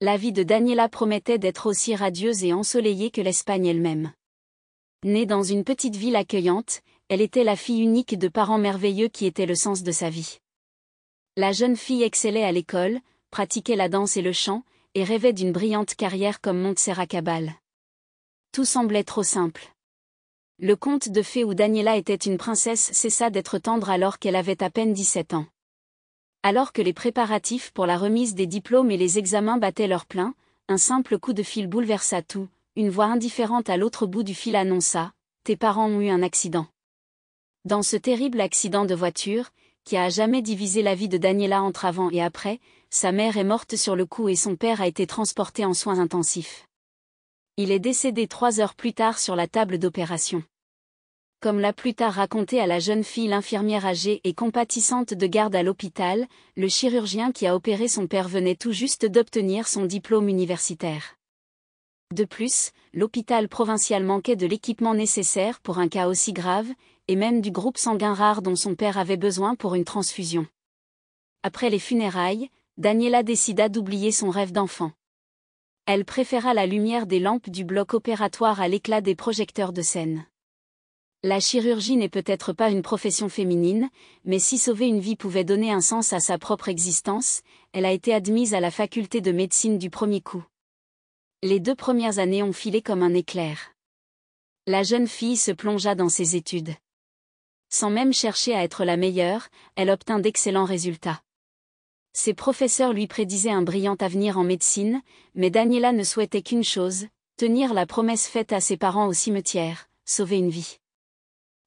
La vie de Daniela promettait d'être aussi radieuse et ensoleillée que l'Espagne elle-même. Née dans une petite ville accueillante, elle était la fille unique de parents merveilleux qui étaient le sens de sa vie. La jeune fille excellait à l'école, pratiquait la danse et le chant, et rêvait d'une brillante carrière comme Montserrat Cabal. Tout semblait trop simple. Le conte de fées où Daniela était une princesse cessa d'être tendre alors qu'elle avait à peine 17 ans. Alors que les préparatifs pour la remise des diplômes et les examens battaient leur plein, un simple coup de fil bouleversa tout, une voix indifférente à l'autre bout du fil annonça « Tes parents ont eu un accident ». Dans ce terrible accident de voiture, qui a à jamais divisé la vie de Daniela entre avant et après, sa mère est morte sur le coup et son père a été transporté en soins intensifs. Il est décédé 3 heures plus tard sur la table d'opération. Comme l'a plus tard raconté à la jeune fille l'infirmière âgée et compatissante de garde à l'hôpital, le chirurgien qui a opéré son père venait tout juste d'obtenir son diplôme universitaire. De plus, l'hôpital provincial manquait de l'équipement nécessaire pour un cas aussi grave, et même du groupe sanguin rare dont son père avait besoin pour une transfusion. Après les funérailles, Daniela décida d'oublier son rêve d'enfant. Elle préféra la lumière des lampes du bloc opératoire à l'éclat des projecteurs de scène. La chirurgie n'est peut-être pas une profession féminine, mais si sauver une vie pouvait donner un sens à sa propre existence, elle a été admise à la faculté de médecine du premier coup. Les 2 premières années ont filé comme un éclair. La jeune fille se plongea dans ses études. Sans même chercher à être la meilleure, elle obtint d'excellents résultats. Ses professeurs lui prédisaient un brillant avenir en médecine, mais Daniela ne souhaitait qu'une chose, tenir la promesse faite à ses parents au cimetière, sauver une vie.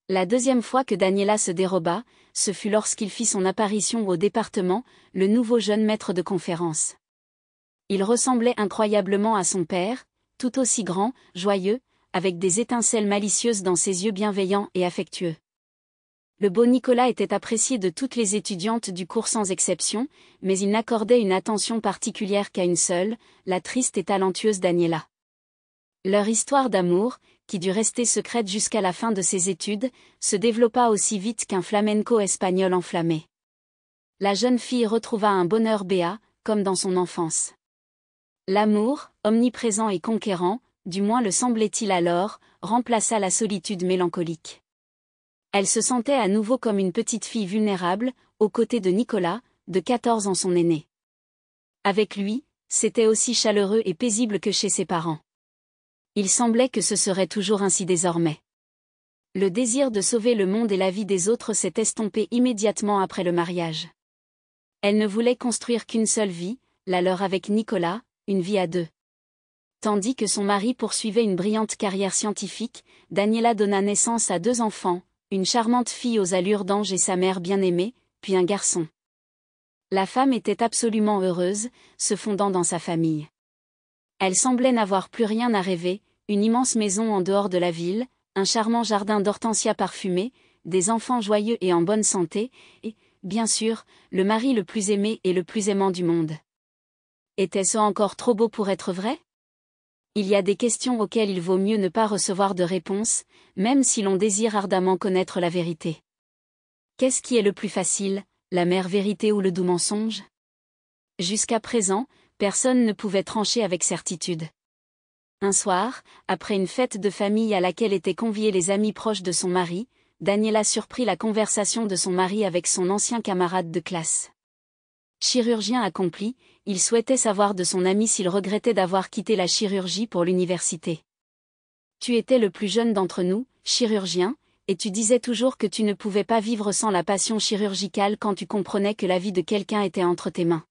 La deuxième fois que Daniela se déroba, ce fut lorsqu'il fit son apparition au département, le nouveau jeune maître de conférence. Il ressemblait incroyablement à son père, tout aussi grand, joyeux, avec des étincelles malicieuses dans ses yeux bienveillants et affectueux. Le beau Nicolas était apprécié de toutes les étudiantes du cours sans exception, mais il n'accordait une attention particulière qu'à une seule, la triste et talentueuse Daniela. Leur histoire d'amour, qui dut rester secrète jusqu'à la fin de ses études, se développa aussi vite qu'un flamenco espagnol enflammé. La jeune fille retrouva un bonheur béat, comme dans son enfance. L'amour, omniprésent et conquérant, du moins le semblait-il alors, remplaça la solitude mélancolique. Elle se sentait à nouveau comme une petite fille vulnérable, aux côtés de Nicolas, de 14 ans son aîné. Avec lui, c'était aussi chaleureux et paisible que chez ses parents. Il semblait que ce serait toujours ainsi désormais. Le désir de sauver le monde et la vie des autres s'est estompé immédiatement après le mariage. Elle ne voulait construire qu'une seule vie, la leur avec Nicolas, une vie à 2. Tandis que son mari poursuivait une brillante carrière scientifique, Daniela donna naissance à 2 enfants, une charmante fille aux allures d'ange et sa mère bien-aimée, puis un garçon. La femme était absolument heureuse, se fondant dans sa famille. Elle semblait n'avoir plus rien à rêver, une immense maison en dehors de la ville, un charmant jardin d'hortensias parfumés, des enfants joyeux et en bonne santé, et, bien sûr, le mari le plus aimé et le plus aimant du monde. Était-ce encore trop beau pour être vrai ? Il y a des questions auxquelles il vaut mieux ne pas recevoir de réponse, même si l'on désire ardemment connaître la vérité. Qu'est-ce qui est le plus facile, la mère vérité ou le doux mensonge ? Jusqu'à présent, personne ne pouvait trancher avec certitude. Un soir, après une fête de famille à laquelle étaient conviés les amis proches de son mari, Daniela surprit la conversation de son mari avec son ancien camarade de classe. Chirurgien accompli, il souhaitait savoir de son ami s'il regrettait d'avoir quitté la chirurgie pour l'université. Tu étais le plus jeune d'entre nous, chirurgien, et tu disais toujours que tu ne pouvais pas vivre sans la passion chirurgicale quand tu comprenais que la vie de quelqu'un était entre tes mains.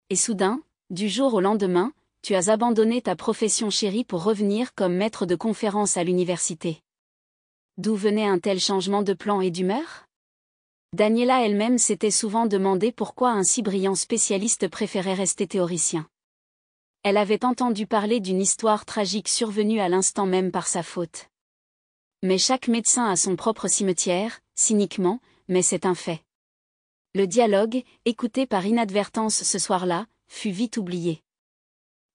Et soudain, du jour au lendemain, tu as abandonné ta profession chérie pour revenir comme maître de conférence à l'université. D'où venait un tel changement de plan et d'humeur ? Daniela elle-même s'était souvent demandé pourquoi un si brillant spécialiste préférait rester théoricien. Elle avait entendu parler d'une histoire tragique survenue à l'instant même par sa faute. Mais chaque médecin a son propre cimetière, cyniquement, mais c'est un fait. Le dialogue, écouté par inadvertance ce soir-là, fut vite oublié.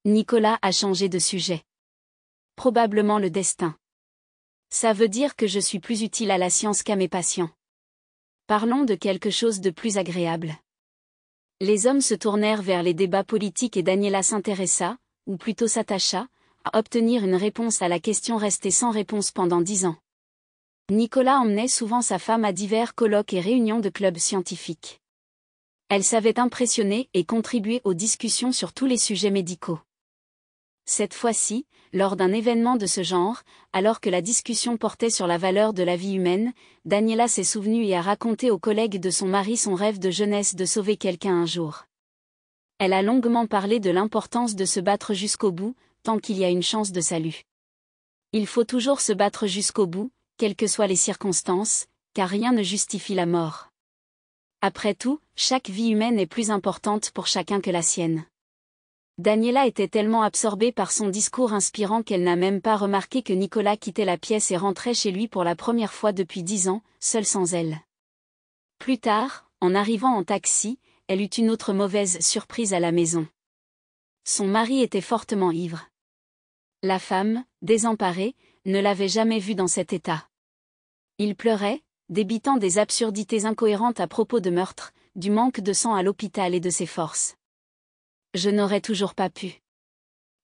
Nicolas a changé de sujet. Probablement le destin. Ça veut dire que je suis plus utile à la science qu'à mes patients. Parlons de quelque chose de plus agréable. Les hommes se tournèrent vers les débats politiques et Daniela s'intéressa, ou plutôt s'attacha, à obtenir une réponse à la question restée sans réponse pendant 10 ans. Nicolas emmenait souvent sa femme à divers colloques et réunions de clubs scientifiques. Elle savait impressionner et contribuer aux discussions sur tous les sujets médicaux. Cette fois-ci, lors d'un événement de ce genre, alors que la discussion portait sur la valeur de la vie humaine, Daniela s'est souvenue et a raconté aux collègues de son mari son rêve de jeunesse de sauver quelqu'un un jour. Elle a longuement parlé de l'importance de se battre jusqu'au bout, tant qu'il y a une chance de salut. Il faut toujours se battre jusqu'au bout, quelles que soient les circonstances, car rien ne justifie la mort. Après tout, chaque vie humaine est plus importante pour chacun que la sienne. Daniela était tellement absorbée par son discours inspirant qu'elle n'a même pas remarqué que Nicolas quittait la pièce et rentrait chez lui pour la première fois depuis 10 ans, seul sans elle. Plus tard, en arrivant en taxi, elle eut une autre mauvaise surprise à la maison. Son mari était fortement ivre. La femme, désemparée, ne l'avait jamais vu dans cet état. Il pleurait, débitant des absurdités incohérentes à propos de meurtre, du manque de sang à l'hôpital et de ses forces. Je n'aurais toujours pas pu.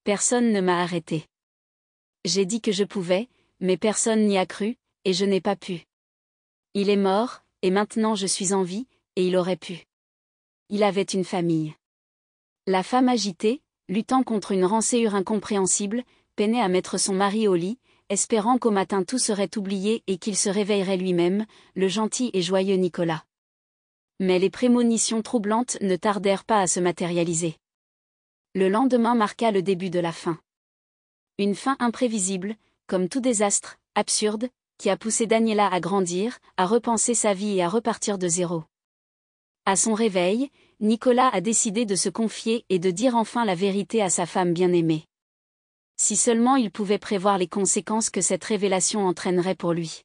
Personne ne m'a arrêté. J'ai dit que je pouvais, mais personne n'y a cru, et je n'ai pas pu. Il est mort, et maintenant je suis en vie, et il aurait pu. Il avait une famille. La femme agitée, luttant contre une rancœur incompréhensible, peinait à mettre son mari au lit, espérant qu'au matin tout serait oublié et qu'il se réveillerait lui-même, le gentil et joyeux Nicolas. Mais les prémonitions troublantes ne tardèrent pas à se matérialiser. Le lendemain marqua le début de la fin. Une fin imprévisible, comme tout désastre, absurde, qui a poussé Daniela à grandir, à repenser sa vie et à repartir de zéro. À son réveil, Nicolas a décidé de se confier et de dire enfin la vérité à sa femme bien-aimée. Si seulement il pouvait prévoir les conséquences que cette révélation entraînerait pour lui.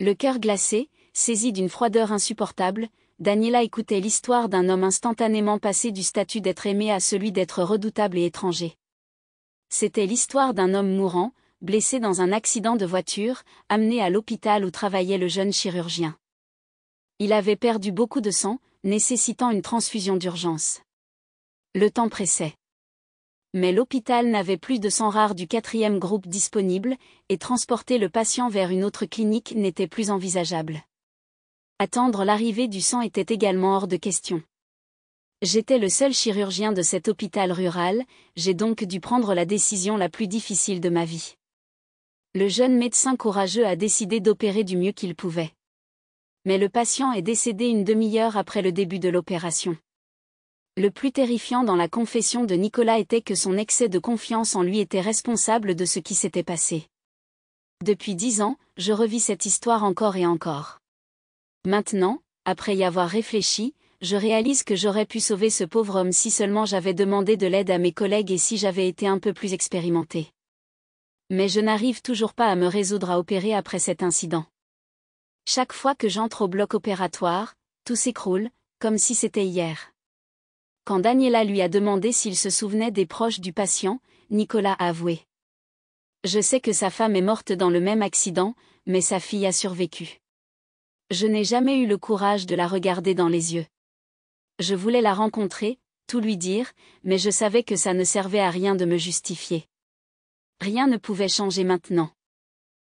Le cœur glacé, saisi d'une froideur insupportable, Daniela écoutait l'histoire d'un homme instantanément passé du statut d'être aimé à celui d'être redoutable et étranger. C'était l'histoire d'un homme mourant, blessé dans un accident de voiture, amené à l'hôpital où travaillait le jeune chirurgien. Il avait perdu beaucoup de sang, nécessitant une transfusion d'urgence. Le temps pressait. Mais l'hôpital n'avait plus de sang rare du 4e groupe disponible, et transporter le patient vers une autre clinique n'était plus envisageable. Attendre l'arrivée du sang était également hors de question. J'étais le seul chirurgien de cet hôpital rural, j'ai donc dû prendre la décision la plus difficile de ma vie. Le jeune médecin courageux a décidé d'opérer du mieux qu'il pouvait. Mais le patient est décédé une demi-heure après le début de l'opération. Le plus terrifiant dans la confession de Nicolas était que son excès de confiance en lui était responsable de ce qui s'était passé. Depuis 10 ans, je revis cette histoire encore et encore. Maintenant, après y avoir réfléchi, je réalise que j'aurais pu sauver ce pauvre homme si seulement j'avais demandé de l'aide à mes collègues et si j'avais été un peu plus expérimenté. Mais je n'arrive toujours pas à me résoudre à opérer après cet incident. Chaque fois que j'entre au bloc opératoire, tout s'écroule, comme si c'était hier. Quand Daniela lui a demandé s'il se souvenait des proches du patient, Nicolas a avoué. Je sais que sa femme est morte dans le même accident, mais sa fille a survécu. Je n'ai jamais eu le courage de la regarder dans les yeux. Je voulais la rencontrer, tout lui dire, mais je savais que ça ne servait à rien de me justifier. Rien ne pouvait changer maintenant.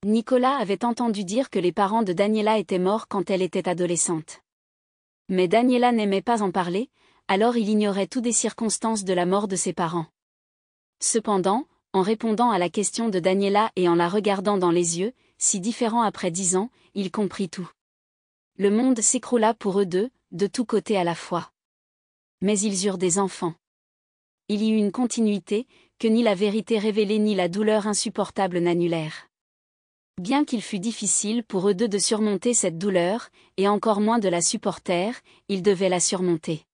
Nicolas avait entendu dire que les parents de Daniela étaient morts quand elle était adolescente. Mais Daniela n'aimait pas en parler, alors il ignorait toutes les circonstances de la mort de ses parents. Cependant, en répondant à la question de Daniela et en la regardant dans les yeux, si différents après 10 ans, il comprit tout. Le monde s'écroula pour eux deux, de tous côtés à la fois. Mais ils eurent des enfants. Il y eut une continuité, que ni la vérité révélée ni la douleur insupportable n'annulèrent. Bien qu'il fût difficile pour eux deux de surmonter cette douleur, et encore moins de la supporter, ils devaient la surmonter.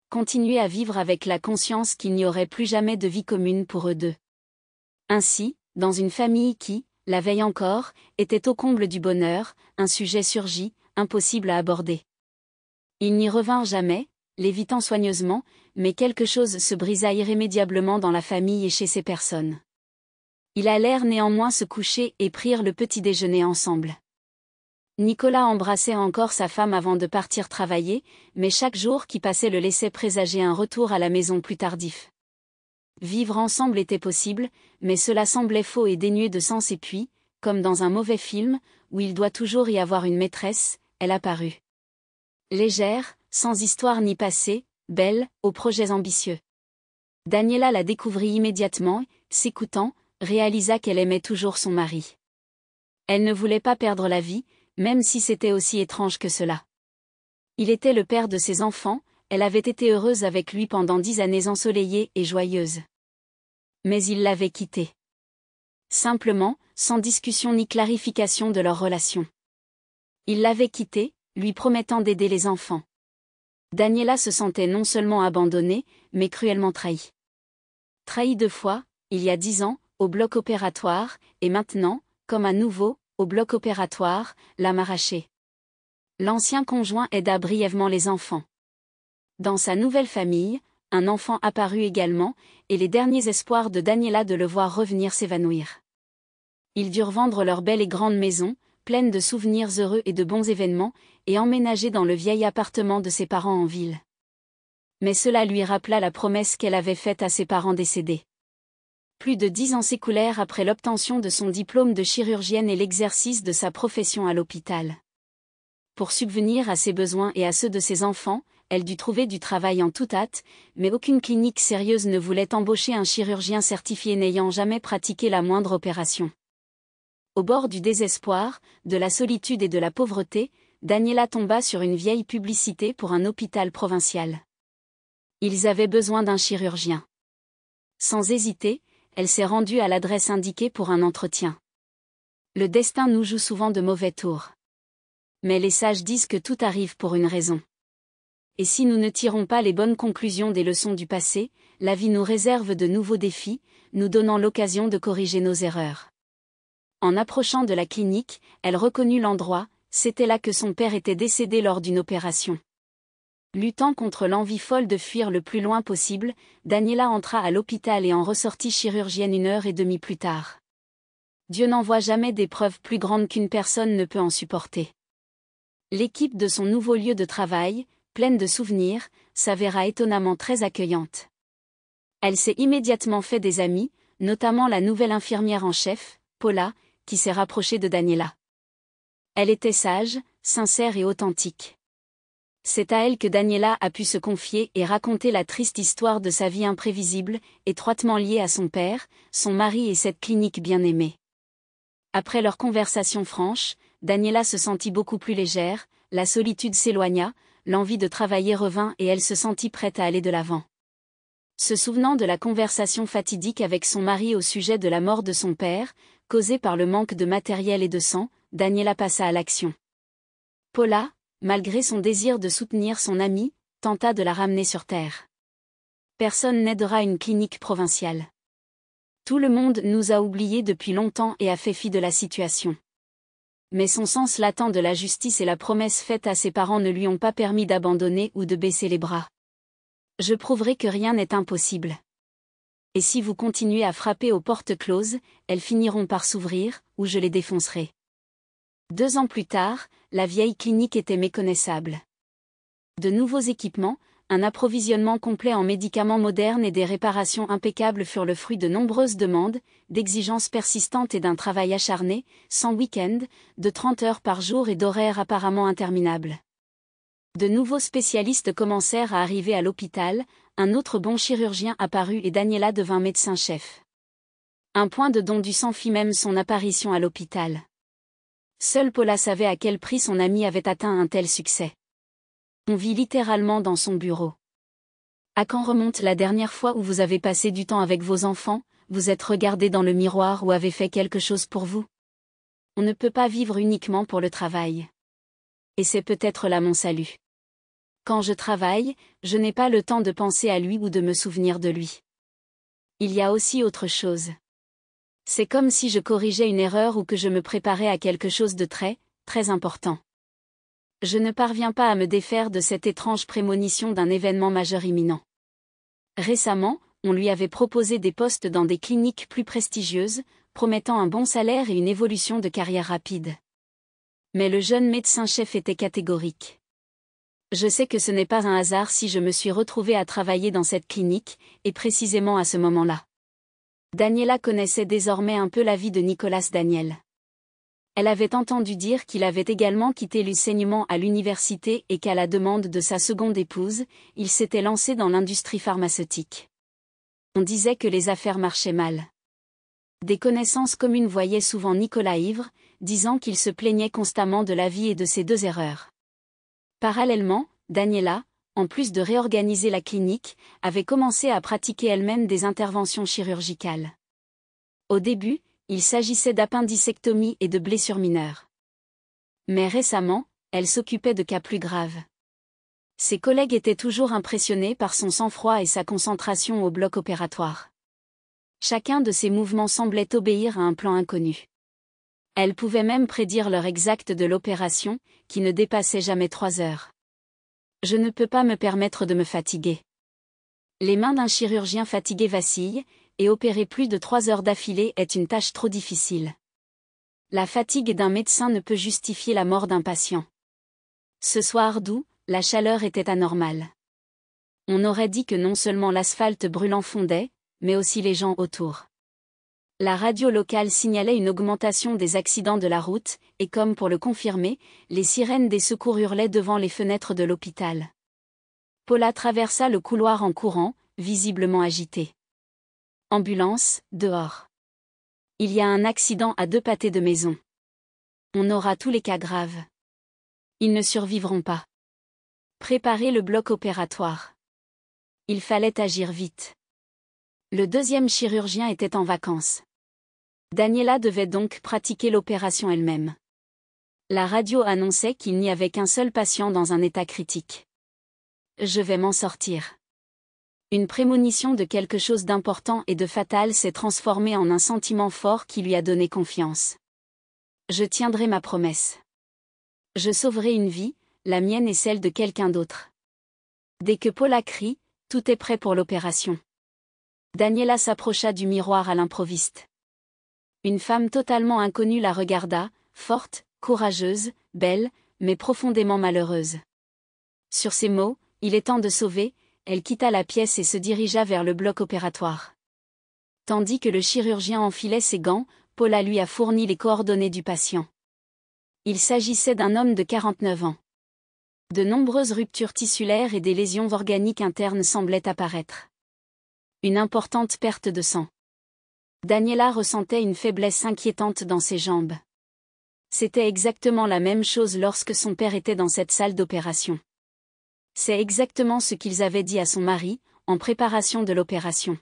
Continuer à vivre avec la conscience qu'il n'y aurait plus jamais de vie commune pour eux deux. Ainsi, dans une famille qui, la veille encore, était au comble du bonheur, un sujet surgit, impossible à aborder. Ils n'y revinrent jamais, l'évitant soigneusement, mais quelque chose se brisa irrémédiablement dans la famille et chez ces personnes. Ils allèrent néanmoins se coucher et prirent le petit déjeuner ensemble. Nicolas embrassait encore sa femme avant de partir travailler, mais chaque jour qui passait le laissait présager un retour à la maison plus tardif. Vivre ensemble était possible, mais cela semblait faux et dénué de sens et puis, comme dans un mauvais film, où il doit toujours y avoir une maîtresse, elle apparut. Légère, sans histoire ni passé, belle, aux projets ambitieux. Daniela la découvrit immédiatement, s'écoutant, réalisa qu'elle aimait toujours son mari. Elle ne voulait pas perdre la vie, même si c'était aussi étrange que cela. Il était le père de ses enfants, elle avait été heureuse avec lui pendant 10 années ensoleillées et joyeuses. Mais il l'avait quittée. Simplement, sans discussion ni clarification de leur relation. Il l'avait quittée, lui promettant d'aider les enfants. Daniela se sentait non seulement abandonnée, mais cruellement trahie. Trahie 2 fois, il y a 10 ans, au bloc opératoire, et maintenant, comme à nouveau, au bloc opératoire, l'âme arrachée. L'ancien conjoint aida brièvement les enfants. Dans sa nouvelle famille, un enfant apparut également, et les derniers espoirs de Daniela de le voir revenir s'évanouir. Ils durent vendre leur belle et grande maison, pleine de souvenirs heureux et de bons événements, et emménager dans le vieil appartement de ses parents en ville. Mais cela lui rappela la promesse qu'elle avait faite à ses parents décédés. Plus de 10 ans s'écoulèrent après l'obtention de son diplôme de chirurgienne et l'exercice de sa profession à l'hôpital. Pour subvenir à ses besoins et à ceux de ses enfants, elle dut trouver du travail en toute hâte, mais aucune clinique sérieuse ne voulait embaucher un chirurgien certifié n'ayant jamais pratiqué la moindre opération. Au bord du désespoir, de la solitude et de la pauvreté, Daniela tomba sur une vieille publicité pour un hôpital provincial. Ils avaient besoin d'un chirurgien. Sans hésiter, elle s'est rendue à l'adresse indiquée pour un entretien. Le destin nous joue souvent de mauvais tours. Mais les sages disent que tout arrive pour une raison. Et si nous ne tirons pas les bonnes conclusions des leçons du passé, la vie nous réserve de nouveaux défis, nous donnant l'occasion de corriger nos erreurs. En approchant de la clinique, elle reconnut l'endroit, c'était là que son père était décédé lors d'une opération. Luttant contre l'envie folle de fuir le plus loin possible, Daniela entra à l'hôpital et en ressortit chirurgienne 1h30 plus tard. Dieu n'envoie jamais d'épreuves plus grandes qu'une personne ne peut en supporter. L'équipe de son nouveau lieu de travail, pleine de souvenirs, s'avéra étonnamment très accueillante. Elle s'est immédiatement fait des amis, notamment la nouvelle infirmière en chef, Paula, qui s'est rapprochée de Daniela. Elle était sage, sincère et authentique. C'est à elle que Daniela a pu se confier et raconter la triste histoire de sa vie imprévisible, étroitement liée à son père, son mari et cette clinique bien-aimée. Après leur conversation franche, Daniela se sentit beaucoup plus légère, la solitude s'éloigna, l'envie de travailler revint et elle se sentit prête à aller de l'avant. Se souvenant de la conversation fatidique avec son mari au sujet de la mort de son père, causée par le manque de matériel et de sang, Daniela passa à l'action. Paula, malgré son désir de soutenir son amie, tenta de la ramener sur terre. Personne n'aidera une clinique provinciale. Tout le monde nous a oubliés depuis longtemps et a fait fi de la situation. Mais son sens latent de la justice et la promesse faite à ses parents ne lui ont pas permis d'abandonner ou de baisser les bras. Je prouverai que rien n'est impossible. Et si vous continuez à frapper aux portes closes, elles finiront par s'ouvrir, ou je les défoncerai. 2 ans plus tard, la vieille clinique était méconnaissable. De nouveaux équipements, un approvisionnement complet en médicaments modernes et des réparations impeccables furent le fruit de nombreuses demandes, d'exigences persistantes et d'un travail acharné, sans week-end, de 30 heures par jour et d'horaires apparemment interminables. De nouveaux spécialistes commencèrent à arriver à l'hôpital, un autre bon chirurgien apparut et Daniela devint médecin-chef. Un point de don du sang fit même son apparition à l'hôpital. Seule Paula savait à quel prix son amie avait atteint un tel succès. On vit littéralement dans son bureau. À quand remonte la dernière fois où vous avez passé du temps avec vos enfants, vous êtes regardé dans le miroir ou avez fait quelque chose pour vous? On ne peut pas vivre uniquement pour le travail. Et c'est peut-être là mon salut. Quand je travaille, je n'ai pas le temps de penser à lui ou de me souvenir de lui. Il y a aussi autre chose. C'est comme si je corrigeais une erreur ou que je me préparais à quelque chose de très, très important. Je ne parviens pas à me défaire de cette étrange prémonition d'un événement majeur imminent. Récemment, on lui avait proposé des postes dans des cliniques plus prestigieuses, promettant un bon salaire et une évolution de carrière rapide. Mais le jeune médecin-chef était catégorique. Je sais que ce n'est pas un hasard si je me suis retrouvée à travailler dans cette clinique, et précisément à ce moment-là. Daniela connaissait désormais un peu la vie de Nicolas Daniel. Elle avait entendu dire qu'il avait également quitté l'enseignement à l'université et qu'à la demande de sa seconde épouse, il s'était lancé dans l'industrie pharmaceutique. On disait que les affaires marchaient mal. Des connaissances communes voyaient souvent Nicolas ivre, disant qu'il se plaignait constamment de la vie et de ses 2 erreurs. Parallèlement, Daniela, en plus de réorganiser la clinique, avait commencé à pratiquer elle-même des interventions chirurgicales. Au début, il s'agissait d'appendicectomie et de blessures mineures. Mais récemment, elle s'occupait de cas plus graves. Ses collègues étaient toujours impressionnés par son sang-froid et sa concentration au bloc opératoire. Chacun de ses mouvements semblait obéir à un plan inconnu. Elle pouvait même prédire l'heure exacte de l'opération, qui ne dépassait jamais 3 heures. Je ne peux pas me permettre de me fatiguer. Les mains d'un chirurgien fatigué vacillent, et opérer plus de 3 heures d'affilée est une tâche trop difficile. La fatigue d'un médecin ne peut justifier la mort d'un patient. Ce soir doux, la chaleur était anormale. On aurait dit que non seulement l'asphalte brûlant fondait, mais aussi les gens autour. La radio locale signalait une augmentation des accidents de la route, et comme pour le confirmer, les sirènes des secours hurlaient devant les fenêtres de l'hôpital. Paula traversa le couloir en courant, visiblement agitée. Ambulance, dehors. Il y a un accident à 2 pâtés de maison. On aura tous les cas graves. Ils ne survivront pas. Préparer le bloc opératoire. Il fallait agir vite. Le 2e chirurgien était en vacances. Daniela devait donc pratiquer l'opération elle-même. La radio annonçait qu'il n'y avait qu'un seul patient dans un état critique. Je vais m'en sortir. Une prémonition de quelque chose d'important et de fatal s'est transformée en un sentiment fort qui lui a donné confiance. Je tiendrai ma promesse. Je sauverai une vie, la mienne et celle de quelqu'un d'autre. Dès que Paula crie, tout est prêt pour l'opération. Daniela s'approcha du miroir à l'improviste. Une femme totalement inconnue la regarda, forte, courageuse, belle, mais profondément malheureuse. Sur ces mots, il est temps de sauver, elle quitta la pièce et se dirigea vers le bloc opératoire. Tandis que le chirurgien enfilait ses gants, Paula lui a fourni les coordonnées du patient. Il s'agissait d'un homme de 49 ans. De nombreuses ruptures tissulaires et des lésions organiques internes semblaient apparaître. Une importante perte de sang. Daniela ressentait une faiblesse inquiétante dans ses jambes. C'était exactement la même chose lorsque son père était dans cette salle d'opération. C'est exactement ce qu'ils avaient dit à son mari, en préparation de l'opération.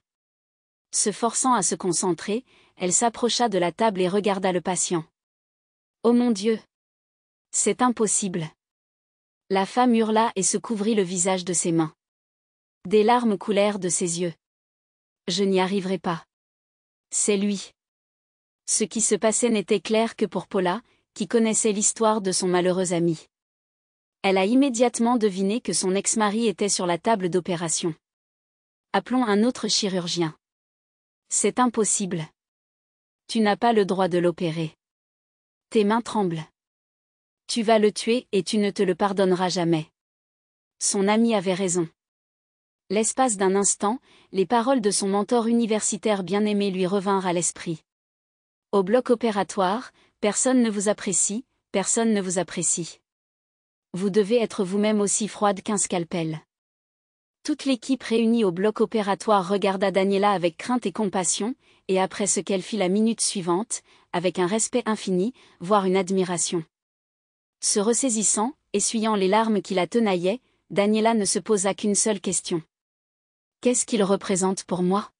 Se forçant à se concentrer, elle s'approcha de la table et regarda le patient. « Oh mon Dieu! C'est impossible !» La femme hurla et se couvrit le visage de ses mains. Des larmes coulèrent de ses yeux. « Je n'y arriverai pas. C'est lui. » Ce qui se passait n'était clair que pour Paula, qui connaissait l'histoire de son malheureux ami. Elle a immédiatement deviné que son ex-mari était sur la table d'opération. Appelons un autre chirurgien. C'est impossible. Tu n'as pas le droit de l'opérer. Tes mains tremblent. Tu vas le tuer et tu ne te le pardonneras jamais. Son ami avait raison. L'espace d'un instant, les paroles de son mentor universitaire bien-aimé lui revinrent à l'esprit. Au bloc opératoire, personne ne vous apprécie, personne ne vous apprécie. Vous devez être vous-même aussi froide qu'un scalpel. Toute l'équipe réunie au bloc opératoire regarda Daniela avec crainte et compassion, et après ce qu'elle fit la minute suivante, avec un respect infini, voire une admiration. Se ressaisissant, essuyant les larmes qui la tenaillaient, Daniela ne se posa qu'une seule question. Qu'est-ce qu'il représente pour moi?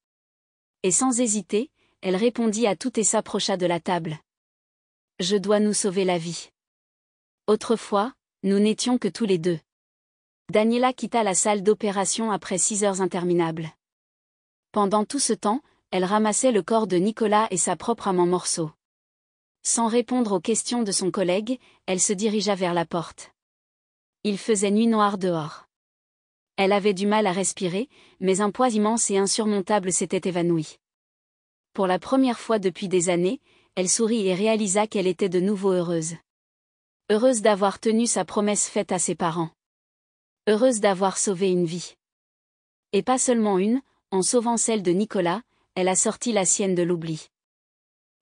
Et sans hésiter, elle répondit à tout et s'approcha de la table. Je dois nous sauver la vie. Autrefois, nous n'étions que tous les 2. Daniela quitta la salle d'opération après 6 heures interminables. Pendant tout ce temps, elle ramassait le corps de Nicolas et sa propre âme en morceaux. Sans répondre aux questions de son collègue, elle se dirigea vers la porte. Il faisait nuit noire dehors. Elle avait du mal à respirer, mais un poids immense et insurmontable s'était évanoui. Pour la première fois depuis des années, elle sourit et réalisa qu'elle était de nouveau heureuse. Heureuse d'avoir tenu sa promesse faite à ses parents. Heureuse d'avoir sauvé une vie. Et pas seulement une, en sauvant celle de Nicolas, elle a sorti la sienne de l'oubli.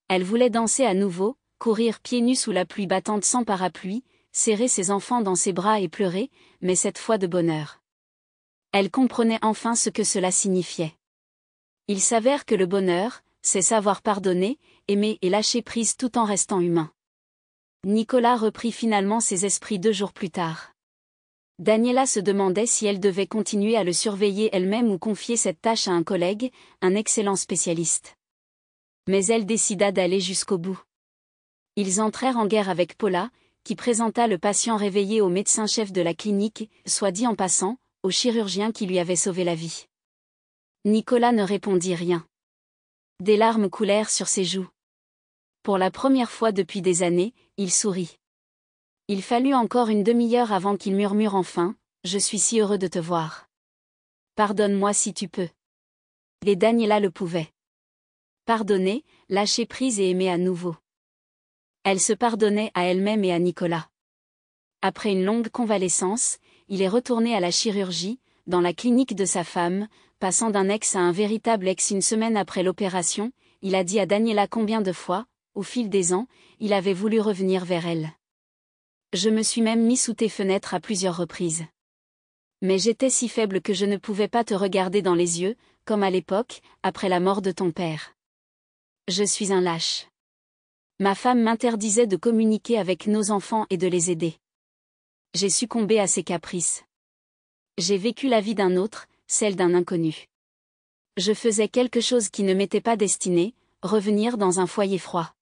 Elle voulait danser à nouveau, courir pieds nus sous la pluie battante sans parapluie, serrer ses enfants dans ses bras et pleurer, mais cette fois de bonheur. Elle comprenait enfin ce que cela signifiait. Il s'avère que le bonheur, c'est savoir pardonner, aimer et lâcher prise tout en restant humain. Nicolas reprit finalement ses esprits 2 jours plus tard. Daniela se demandait si elle devait continuer à le surveiller elle-même ou confier cette tâche à un collègue, un excellent spécialiste. Mais elle décida d'aller jusqu'au bout. Ils entrèrent en guerre avec Paula, qui présenta le patient réveillé au médecin-chef de la clinique, soit dit en passant, au chirurgien qui lui avait sauvé la vie. Nicolas ne répondit rien. Des larmes coulèrent sur ses joues. Pour la première fois depuis des années, il sourit. Il fallut encore une demi-heure avant qu'il murmure enfin, « Je suis si heureux de te voir. Pardonne-moi si tu peux. » Et Daniela le pouvait. Pardonner, lâcher prise et aimer à nouveau. Elle se pardonnait à elle-même et à Nicolas. Après une longue convalescence, il est retourné à la chirurgie, dans la clinique de sa femme, passant d'un ex à un véritable ex une semaine après l'opération, il a dit à Daniela combien de fois, au fil des ans, il avait voulu revenir vers elle. Je me suis même mis sous tes fenêtres à plusieurs reprises. Mais j'étais si faible que je ne pouvais pas te regarder dans les yeux, comme à l'époque, après la mort de ton père. Je suis un lâche. Ma femme m'interdisait de communiquer avec nos enfants et de les aider. J'ai succombé à ses caprices. J'ai vécu la vie d'un autre, celle d'un inconnu. Je faisais quelque chose qui ne m'était pas destiné, revenir dans un foyer froid.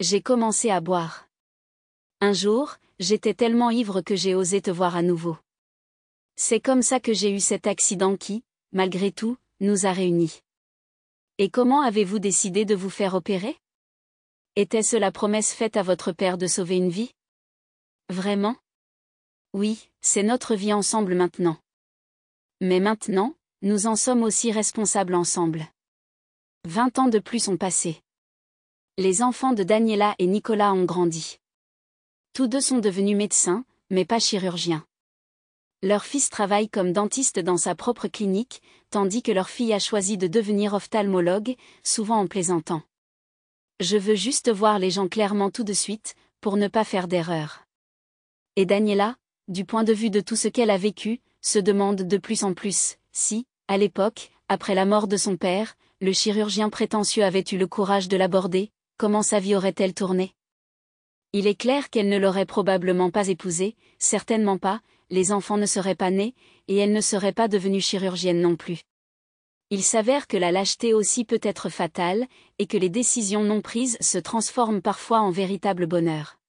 J'ai commencé à boire. Un jour, j'étais tellement ivre que j'ai osé te voir à nouveau. C'est comme ça que j'ai eu cet accident qui, malgré tout, nous a réunis. Et comment avez-vous décidé de vous faire opérer? Était-ce la promesse faite à votre père de sauver une vie? Vraiment? Oui, c'est notre vie ensemble maintenant. Mais maintenant, nous en sommes aussi responsables ensemble. 20 ans de plus ont passé. Les enfants de Daniela et Nicolas ont grandi. Tous deux sont devenus médecins, mais pas chirurgiens. Leur fils travaille comme dentiste dans sa propre clinique, tandis que leur fille a choisi de devenir ophtalmologue, souvent en plaisantant. Je veux juste voir les gens clairement tout de suite, pour ne pas faire d'erreur. Et Daniela, du point de vue de tout ce qu'elle a vécu, se demande de plus en plus, si, à l'époque, après la mort de son père, le chirurgien prétentieux avait eu le courage de l'aborder, comment sa vie aurait-elle tourné? Il est clair qu'elle ne l'aurait probablement pas épousé, certainement pas, les enfants ne seraient pas nés, et elle ne serait pas devenue chirurgienne non plus. Il s'avère que la lâcheté aussi peut être fatale, et que les décisions non prises se transforment parfois en véritable bonheur.